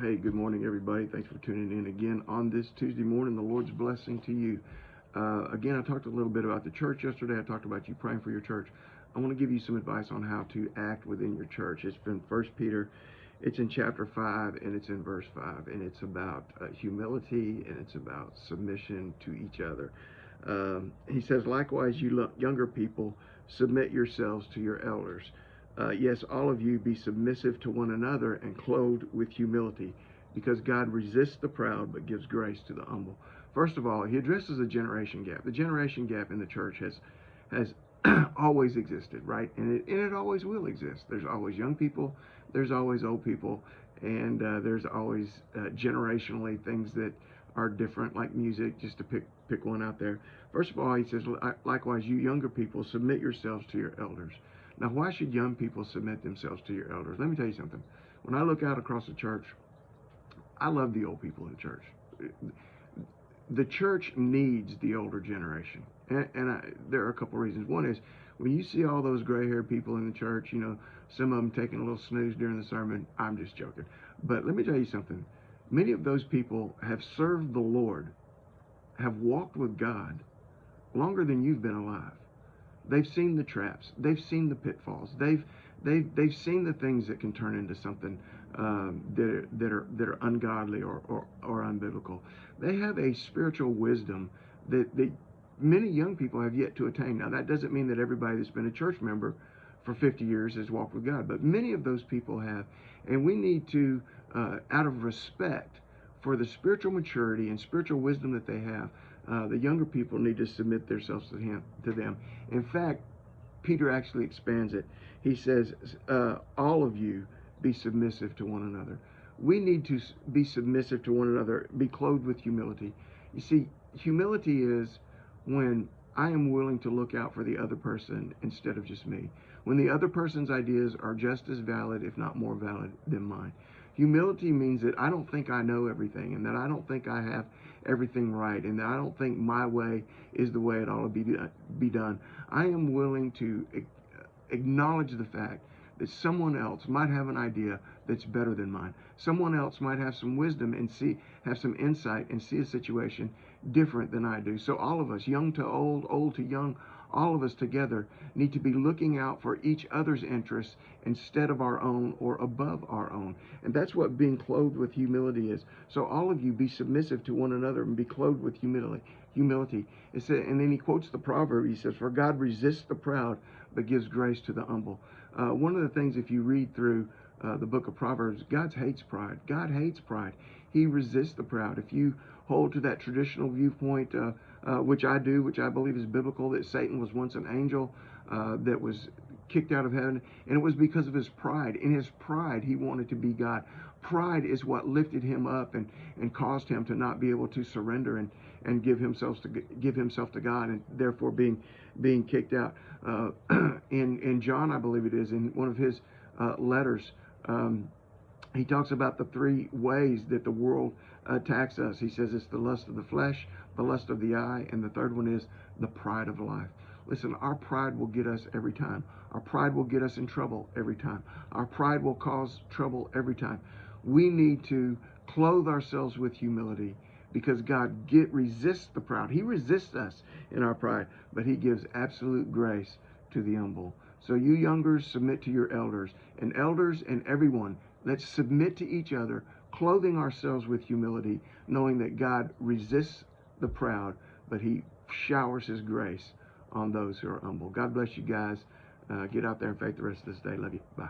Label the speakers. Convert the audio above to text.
Speaker 1: Hey, good morning, everybody. Thanks for tuning in again on this Tuesday morning. The Lord's blessing to you. Again, I talked a little bit about the church yesterday. I talked about you praying for your church. I want to give you some advice on how to act within your church. It's been First Peter. It's in chapter 5, and it's in verse 5, and it's about humility, and it's about submission to each other. He says, likewise, you younger people, submit yourselves to your elders. Yes, all of you be submissive to one another and clothed with humility, because God resists the proud but gives grace to the humble. First of all, he addresses a generation gap. The generation gap in the church has always existed, right? And it always will exist. There's always young people, there's always old people, and there's always generationally things that are different, like music, just to pick one out there. First of all, he says, likewise, you younger people, submit yourselves to your elders. Now, why should young people submit themselves to your elders? Let me tell you something. When I look out across the church, I love the old people in the church. The church needs the older generation. There are a couple reasons. One is, when you see all those gray-haired people in the church, some of them taking a little snooze during the sermon. I'm just joking. But let me tell you something. Many of those people have served the Lord, have walked with God longer than you've been alive. They've seen the traps. They've seen the pitfalls. They've seen the things that can turn into something that are ungodly or unbiblical. They have a spiritual wisdom that many young people have yet to attain. Now, that doesn't mean that everybody that's been a church member for 50 years has walked with God, but many of those people have, and we need to, out of respect for the spiritual maturity and spiritual wisdom that they have, the younger people need to submit themselves to them. In fact, Peter actually expands it. He says, all of you be submissive to one another. We need to be submissive to one another, be clothed with humility. You see, humility is when I am willing to look out for the other person instead of just me. When the other person's ideas are just as valid, if not more valid, than mine. Humility means that I don't think I know everything, and that I don't think I have everything right, and that I don't think my way is the way it ought to be done. I am willing to acknowledge the fact that someone else might have an idea that's better than mine. Someone else might have some wisdom and have some insight and see a situation different than I do. So all of us, young to old, old to young, all of us together need to be looking out for each other's interests instead of our own or above our own. And that's what being clothed with humility is. So all of you be submissive to one another and be clothed with humility. It said, and then he quotes the proverb. He says, for God resists the proud, but gives grace to the humble. One of the things, if you read through the book of Proverbs, God hates pride. God hates pride. He resists the proud. If you hold to that traditional viewpoint, which I do, which I believe is biblical, that Satan was once an angel that was kicked out of heaven, and it was because of his pride. In his pride, he wanted to be God. Pride is what lifted him up and caused him to not be able to surrender and give himself to God, and therefore being kicked out. In John, I believe it is, in one of his letters, he talks about the three ways that the world attacks us. He says it's the lust of the flesh, the lust of the eye, and the third one is the pride of life. Listen, our pride will get us every time. Our pride will get us in trouble every time. Our pride will cause trouble every time. We need to clothe ourselves with humility, because God resists the proud. He resists us in our pride, but he gives absolute grace to the humble. So you youngers, submit to your elders. And elders and everyone, let's submit to each other, clothing ourselves with humility, knowing that God resists the proud, but he showers his grace on those who are humble. God bless you guys. Get out there in faith the rest of this day. Love you. Bye.